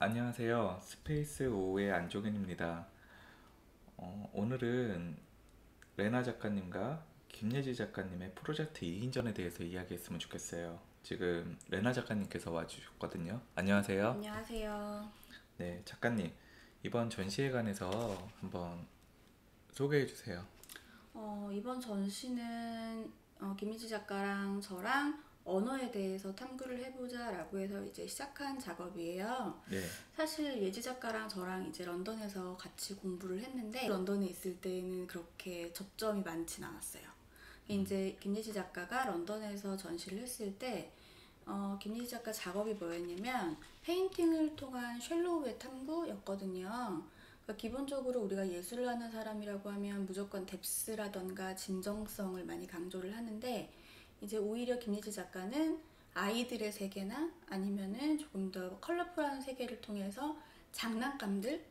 안녕하세요. 스페이스 오의 안종현입니다. 오늘은 레나 작가님과 김예지 작가님의 프로젝트 2인전에 대해서 이야기했으면 좋겠어요. 지금 레나 작가님께서 와주셨거든요. 안녕하세요. 안녕하세요. 네, 작가님. 이번 전시에 관해서 한번 소개해 주세요. 이번 전시는 김희지 작가랑 저랑 언어에 대해서 탐구를 해보자라고 해서 이제 시작한 작업이에요. 네, 사실 예지 작가랑 저랑 이제 런던에서 같이 공부를 했는데 런던에 있을 때는 그렇게 접점이 많진 않았어요. 이제 김예지 작가가 런던에서 전시를 했을 때 김예지 작가 작업이 뭐였냐면 페인팅을 통한 쉘로우의 탐구였거든요. 그러니까 기본적으로 우리가 예술을 하는 사람이라고 하면 무조건 뎁스라던가 진정성을 많이 강조를 하는데 이제 오히려 김예지 작가는 아이들의 세계나 아니면은 조금 더 컬러풀한 세계를 통해서 장난감들,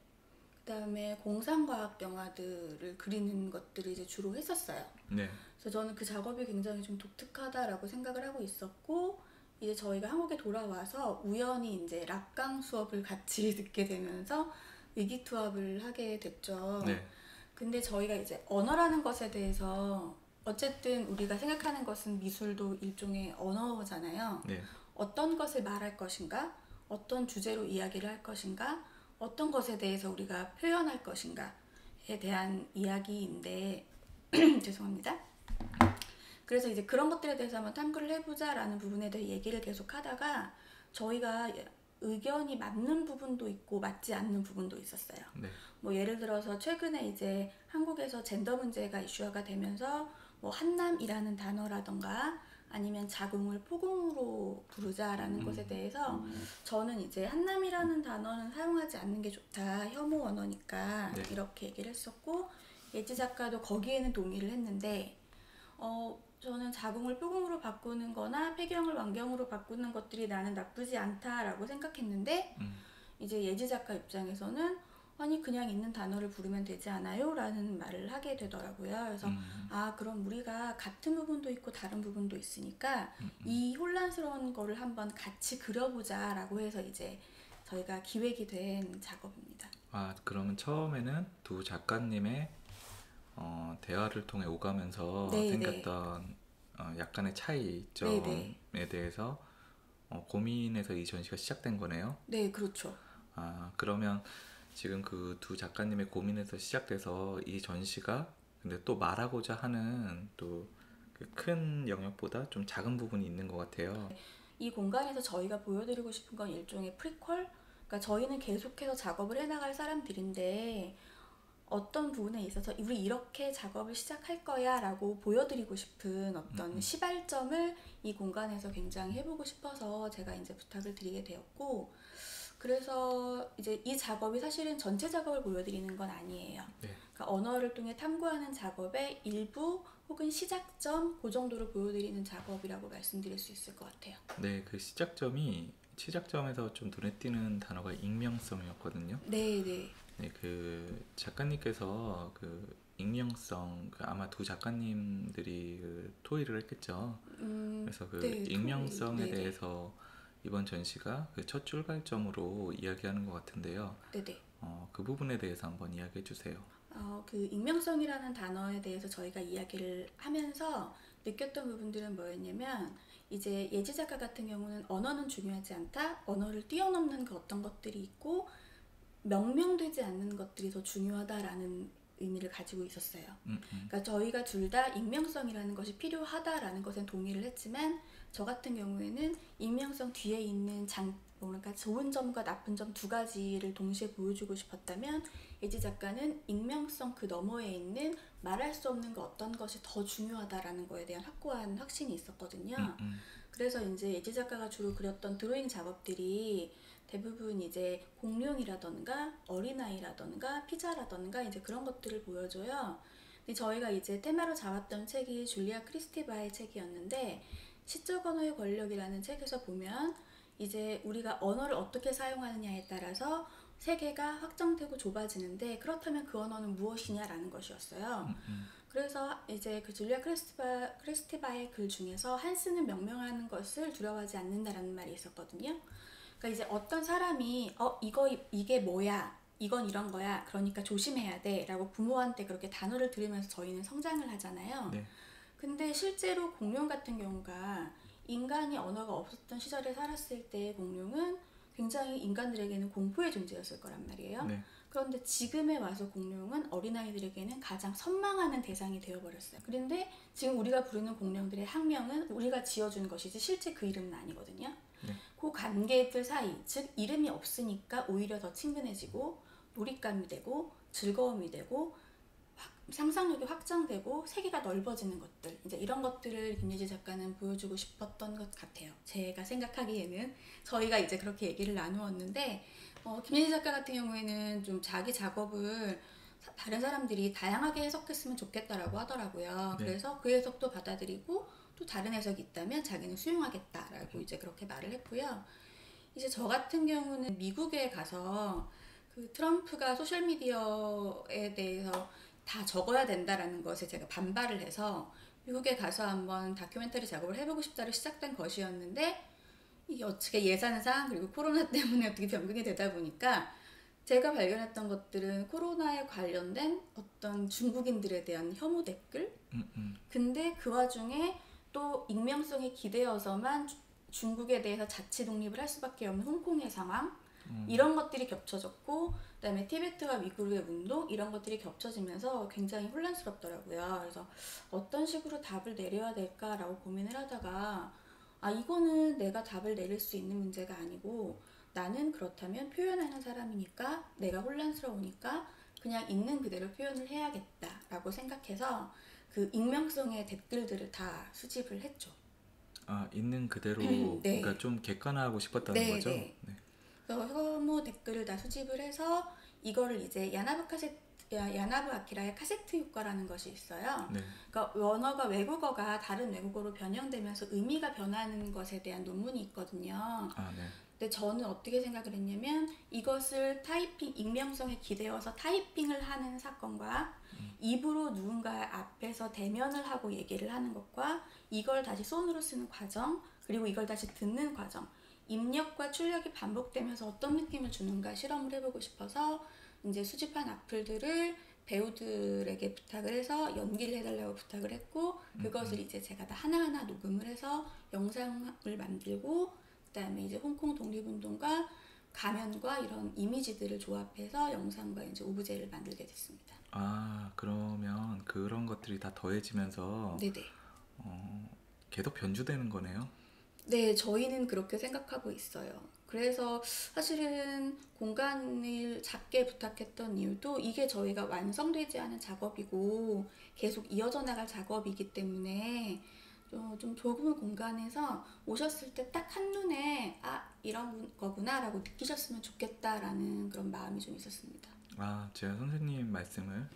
그다음에 공상과학 영화들을 그리는 것들을 이제 주로 했었어요. 네, 그래서 저는 그 작업이 굉장히 좀 독특하다라고 생각을 하고 있었고, 이제 저희가 한국에 돌아와서 우연히 이제 락강 수업을 같이 듣게 되면서 의기투합을 하게 됐죠. 네, 근데 저희가 이제 언어라는 것에 대해서 어쨌든 우리가 생각하는 것은 미술도 일종의 언어잖아요. 네, 어떤 것을 말할 것인가, 어떤 주제로 이야기를 할 것인가, 어떤 것에 대해서 우리가 표현할 것인가에 대한 이야기인데, 죄송합니다. 그래서 이제 그런 것들에 대해서 한번 탐구를 해보자라는 부분에 대해 얘기를 계속 하다가 저희가 의견이 맞는 부분도 있고 맞지 않는 부분도 있었어요. 네, 뭐 예를 들어서 최근에 이제 한국에서 젠더 문제가 이슈화가 되면서 뭐 한남이라는 단어라던가 아니면 자궁을 포궁으로 부르자라는 것에 대해서 저는 이제 한남이라는 단어는 사용하지 않는 게 좋다. 혐오 언어니까 네, 이렇게 얘기를 했었고 예지 작가도 거기에는 동의를 했는데 저는 자궁을 뾰궁으로 바꾸는 거나 폐경을 완경으로 바꾸는 것들이 나는 나쁘지 않다라고 생각했는데 이제 예지 작가 입장에서는 아니 그냥 있는 단어를 부르면 되지 않아요? 라는 말을 하게 되더라고요. 그래서 그럼 우리가 같은 부분도 있고 다른 부분도 있으니까 이 혼란스러운 거를 한번 같이 그려보자 라고 해서 이제 저희가 기획이 된 작업입니다. 그러면 처음에는 두 작가님의 대화를 통해 오가면서 네네. 생겼던 약간의 네네. 차이점에 대해서 고민해서 이 전시가 시작된 거네요. 네, 그렇죠. 그러면 지금 그 두 작가님의 고민에서 시작돼서 이 전시가 근데 또 말하고자 하는 또 그 큰 영역보다 좀 작은 부분이 있는 것 같아요. 이 공간에서 저희가 보여드리고 싶은 건 일종의 프리퀄? 그러니까 저희는 계속해서 작업을 해나갈 사람들인데 어떤 부분에 있어서 우리 이렇게 작업을 시작할 거야 라고 보여드리고 싶은 어떤 시발점을 이 공간에서 굉장히 해보고 싶어서 제가 이제 부탁을 드리게 되었고 그래서 이제 이 작업이 사실은 전체 작업을 보여드리는 건 아니에요. 네. 그러니까 언어를 통해 탐구하는 작업의 일부 혹은 시작점 그 정도를 보여드리는 작업이라고 말씀드릴 수 있을 것 같아요. 네, 그 시작점에서 좀 눈에 띄는 단어가 익명성이었거든요. 네, 네. 네, 그 작가님께서 그 익명성, 그 아마 두 작가님들이 그 토의를 했겠죠. 그래서 그 네, 익명성에 네, 네. 대해서 이번 전시가 그 첫 출발점으로 이야기하는 것 같은데요. 네, 네. 그 부분에 대해서 한번 이야기해 주세요. 그 익명성이라는 단어에 대해서 저희가 이야기를 하면서 느꼈던 부분들은 뭐였냐면 이제 예지 작가 같은 경우는 언어는 중요하지 않다. 언어를 뛰어넘는 그 어떤 것들이 있고 명명되지 않는 것들이 더 중요하다라는 의미를 가지고 있었어요. 그러니까 저희가 둘 다 익명성이라는 것이 필요하다라는 것에 동의를 했지만 저 같은 경우에는 익명성 뒤에 있는 그러니까 좋은 점과 나쁜 점 두 가지를 동시에 보여주고 싶었다면 예지 작가는 익명성 그 너머에 있는 말할 수 없는 그 어떤 것이 더 중요하다라는 거에 대한 확고한 확신이 있었거든요. 그래서 이제 예지 작가가 주로 그렸던 드로잉 작업들이 대부분 이제 공룡이라던가 어린아이라던가 피자라던가 이제 그런 것들을 보여줘요. 근데 저희가 이제 테마로 잡았던 책이 줄리아 크리스티바의 책이었는데 시적 언어의 권력이라는 책에서 보면 이제 우리가 언어를 어떻게 사용하느냐에 따라서 세계가 확장되고 좁아지는데 그렇다면 그 언어는 무엇이냐라는 것이었어요. 그래서 이제 그 줄리아 크리스티바의 글 중에서 한스는 명명하는 것을 두려워하지 않는다라는 말이 있었거든요. 그러니까 이제 어떤 사람이 이게 뭐야? 이건 이런 거야. 그러니까 조심해야 돼. 라고 부모한테 그렇게 단어를 들으면서 저희는 성장을 하잖아요. 네. 근데 실제로 공룡 같은 경우가 인간이 언어가 없었던 시절에 살았을 때의 공룡은 굉장히 인간들에게는 공포의 존재였을 거란 말이에요. 네. 그런데 지금에 와서 공룡은 어린아이들에게는 가장 선망하는 대상이 되어버렸어요. 그런데 지금 우리가 부르는 공룡들의 학명은 우리가 지어준 것이지 실제 그 이름은 아니거든요. 네. 그 관계들 사이, 즉 이름이 없으니까 오히려 더 친근해지고 몰입감이 되고 즐거움이 되고 상상력이 확장되고 세계가 넓어지는 것들, 이제 이런 것들을 김예지 작가는 보여주고 싶었던 것 같아요. 제가 생각하기에는 저희가 이제 그렇게 얘기를 나누었는데 김예지 작가 같은 경우에는 좀 자기 작업을 다른 사람들이 다양하게 해석했으면 좋겠다라고 하더라고요. 네. 그래서 그 해석도 받아들이고 또 다른 해석이 있다면 자기는 수용하겠다라고 이제 그렇게 말을 했고요. 이제 저 같은 경우는 미국에 가서 그 트럼프가 소셜미디어에 대해서 다 적어야 된다라는 것에 제가 반발을 해서 미국에 가서 한번 다큐멘터리 작업을 해보고 싶다로 시작된 것이었는데 이게 어떻게 예산상 그리고 코로나 때문에 어떻게 변경이 되다 보니까 제가 발견했던 것들은 코로나에 관련된 어떤 중국인들에 대한 혐오 댓글. 근데 그 와중에 또 익명성에 기대어서만 중국에 대해서 자치 독립을 할 수밖에 없는 홍콩의 상황, 이런 것들이 겹쳐졌고, 그다음에 티베트와 위구르의 운동, 이런 것들이 겹쳐지면서 굉장히 혼란스럽더라고요. 그래서 어떤 식으로 답을 내려야 될까라고 고민을 하다가 이거는 내가 답을 내릴 수 있는 문제가 아니고 나는 그렇다면 표현하는 사람이니까 내가 혼란스러우니까 그냥 있는 그대로 표현을 해야겠다라고 생각해서 그 익명성의 댓글들을 다 수집을 했죠. 있는 그대로 네. 그러니까 좀 객관화하고 싶었다는 네, 거죠? 네. 네. 그래서 혐오 댓글을 다 수집을 해서 이거를 이제 야나부 아키라의 카세트 효과라는 것이 있어요. 네. 그러니까 원어가 외국어가 다른 외국어로 변형되면서 의미가 변하는 것에 대한 논문이 있거든요. 네. 근데 저는 어떻게 생각을 했냐면 이것을 익명성에 기대어서 타이핑을 하는 사건과 입으로 누군가 앞에서 대면을 하고 얘기를 하는 것과 이걸 다시 손으로 쓰는 과정, 그리고 이걸 다시 듣는 과정, 입력과 출력이 반복되면서 어떤 느낌을 주는가 실험을 해보고 싶어서 이제 수집한 악플들을 배우들에게 부탁을 해서 연기를 해달라고 부탁을 했고 그것을 이제 제가 다 하나하나 녹음을 해서 영상을 만들고 그다음에 이제 홍콩 독립운동과 가면과 이런 이미지들을 조합해서 영상과 이제 오브제를 만들게 됐습니다. 그러면 그런 것들이 다 더해지면서 네네. 계속 변주되는 거네요. 네, 저희는 그렇게 생각하고 있어요. 그래서 사실은 공간을 작게 부탁했던 이유도 이게 저희가 완성되지 않은 작업이고 계속 이어져 나갈 작업이기 때문에 좀 좁은 공간에서 오셨을 때 딱 한눈에 이런 거구나 라고 느끼셨으면 좋겠다라는 그런 마음이 좀 있었습니다. 제가 선생님 말씀을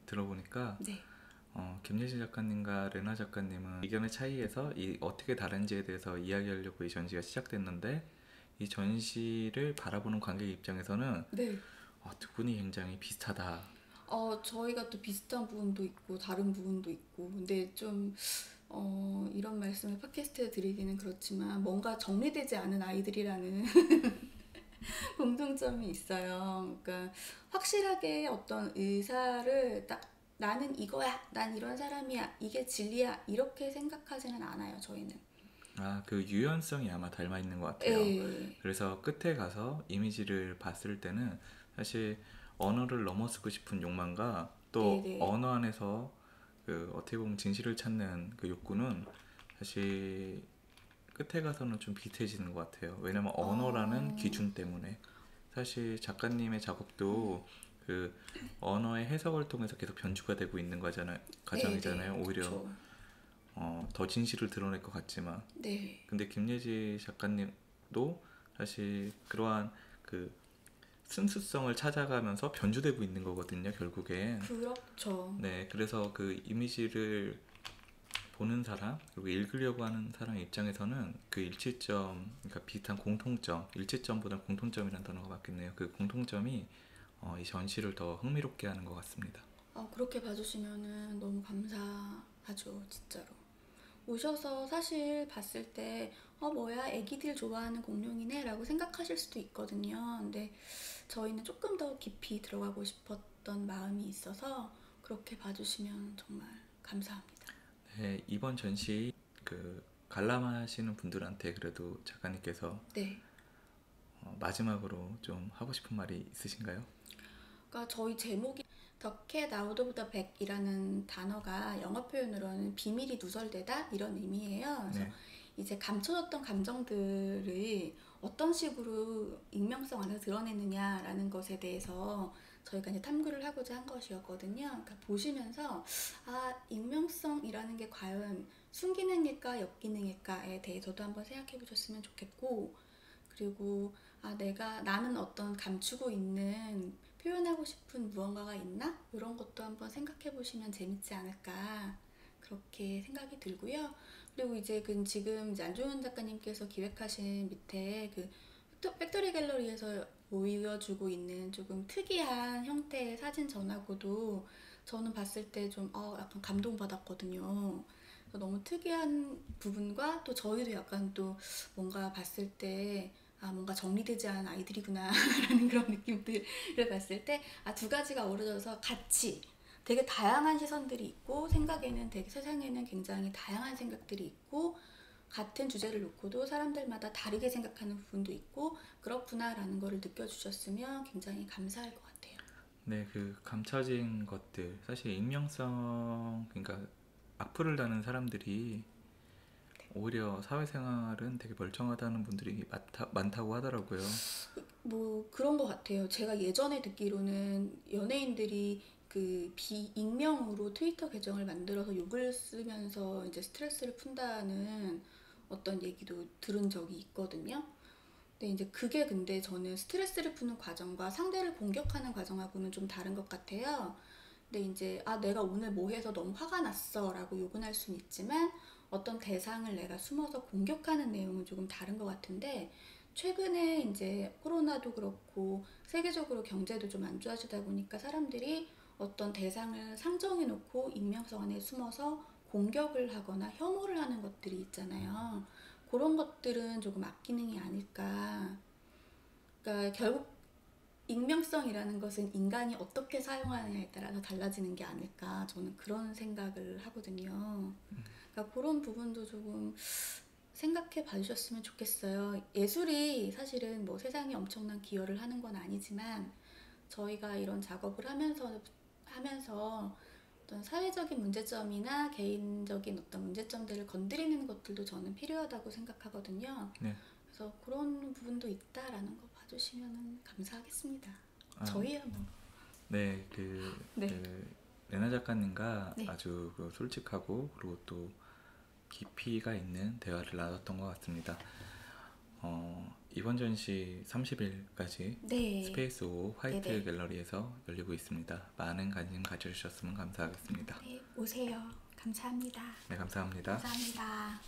들어보니까 네. 김예지 작가님과 레나 작가님은 의견의 차이에서 어떻게 다른지에 대해서 이야기하려고 이 전시가 시작됐는데 이 전시를 바라보는 관객 입장에서는 네. 두 분이 굉장히 비슷하다. 저희가 또 비슷한 부분도 있고 다른 부분도 있고 근데 좀 이런 말씀을 팟캐스트에 드리기는 그렇지만 뭔가 정리되지 않은 아이들이라는 공통점이 있어요. 그러니까 확실하게 어떤 의사를 딱 나는 이거야, 난 이런 사람이야, 이게 진리야 이렇게 생각하지는 않아요. 저희는. 그 유연성이 아마 닮아 있는 것 같아요. 그래서 끝에 가서 이미지를 봤을 때는 사실 언어를 넘어서고 싶은 욕망과 또 네네. 언어 안에서 그 어떻게 보면 진실을 찾는 그 욕구는 사실 끝에 가서는 좀 비슷해지는 것 같아요. 왜냐면 언어라는 기준 때문에 사실 작가님의 작업도 그 언어의 해석을 통해서 계속 변주가 되고 있는 과정이잖아요. 네네. 오히려 그쵸. 더 진실을 드러낼 것 같지만 네. 근데 김예지 작가님도 사실 그러한 그 순수성을 찾아가면서 변주되고 있는 거거든요, 결국엔. 그렇죠. 네, 그래서 그 이미지를 보는 사람 그리고 읽으려고 하는 사람 입장에서는 그 일치점, 그러니까 비슷한 공통점, 일치점보다 공통점이라는 단어가 맞겠네요. 그 공통점이 이 전시를 더 흥미롭게 하는 것 같습니다. 그렇게 봐주시면은 너무 감사하죠, 진짜로. 오셔서 사실 봤을 때 뭐야 애기들 좋아하는 공룡이네 라고 생각하실 수도 있거든요. 근데 저희는 조금 더 깊이 들어가고 싶었던 마음이 있어서 그렇게 봐주시면 정말 감사합니다. 네, 이번 전시 그 관람하시는 분들한테 그래도 작가님께서 네. 마지막으로 좀 하고 싶은 말이 있으신가요? 그러니까 저희 제목이 The Cat Out of the Bag이라는 단어가 영어 표현으로는 비밀이 누설되다 이런 의미예요. 그래서 네, 이제 감춰졌던 감정들을 어떤 식으로 익명성 안에서 드러내느냐라는 것에 대해서 저희가 이제 탐구를 하고자 한 것이었거든요. 그러니까 보시면서 익명성이라는 게 과연 순기능일까 역기능일까에 대해서도 한번 생각해 보셨으면 좋겠고, 그리고 나는 어떤 감추고 있는 표현하고 싶은 무언가가 있나? 이런 것도 한번 생각해 보시면 재밌지 않을까 그렇게 생각이 들고요. 그리고 이제 지금 이제 안종현 작가님께서 기획하신 밑에 팩토리 갤러리에서 보여주고 있는 조금 특이한 형태의 사진 전화고도 저는 봤을 때 좀 약간 감동받았거든요. 너무 특이한 부분과 또 저희도 약간 또 뭔가 봤을 때 뭔가 정리되지 않은 아이들이구나 라는 그런 느낌들을 봤을 때 두 가지가 어우러져서 같이 되게 다양한 시선들이 있고 세상에는 굉장히 다양한 생각들이 있고 같은 주제를 놓고도 사람들마다 다르게 생각하는 부분도 있고 그렇구나라는 거를 느껴주셨으면 굉장히 감사할 것 같아요. 네, 그 감춰진 것들 사실 익명성 그러니까 악플을 다는 사람들이 오히려 사회생활은 되게 멀쩡하다는 분들이 많다고 하더라고요. 뭐 그런 것 같아요. 제가 예전에 듣기로는 연예인들이 비익명으로 트위터 계정을 만들어서 욕을 쓰면서 이제 스트레스를 푼다는 어떤 얘기도 들은 적이 있거든요. 근데 이제 그게 근데 저는 스트레스를 푸는 과정과 상대를 공격하는 과정하고는 좀 다른 것 같아요. 근데 이제 내가 오늘 뭐 해서 너무 화가 났어 라고 욕은 할 수는 있지만 어떤 대상을 내가 숨어서 공격하는 내용은 조금 다른 것 같은데, 최근에 이제 코로나도 그렇고 세계적으로 경제도 좀 안 좋아지다 보니까 사람들이 어떤 대상을 상정해 놓고 익명성 안에 숨어서 공격을 하거나 혐오를 하는 것들이 있잖아요. 그런 것들은 조금 악기능이 아닐까. 그러니까 결국 익명성이라는 것은 인간이 어떻게 사용하느냐에 따라서 달라지는 게 아닐까, 저는 그런 생각을 하거든요. 그러니까 그런 부분도 조금 생각해 봐주셨으면 좋겠어요. 예술이 사실은 뭐 세상에 엄청난 기여를 하는 건 아니지만 저희가 이런 작업을 하면서 어떤 사회적인 문제점이나 개인적인 어떤 문제점들을 건드리는 것들도 저는 필요하다고 생각하거든요. 네, 그래서 그런 부분도 있다라는 거 봐주시면 감사하겠습니다. 아, 저희야 뭐. 네, 네. 레나 작가님과 네. 아주 솔직하고 그리고 또 깊이가 있는 대화를 나눴던 것 같습니다. 이번 전시 30일까지 네. 스페이스 5 화이트 네네. 갤러리에서 열리고 있습니다. 많은 관심 가져주셨으면 감사하겠습니다. 네, 오세요. 감사합니다. 네, 감사합니다. 감사합니다.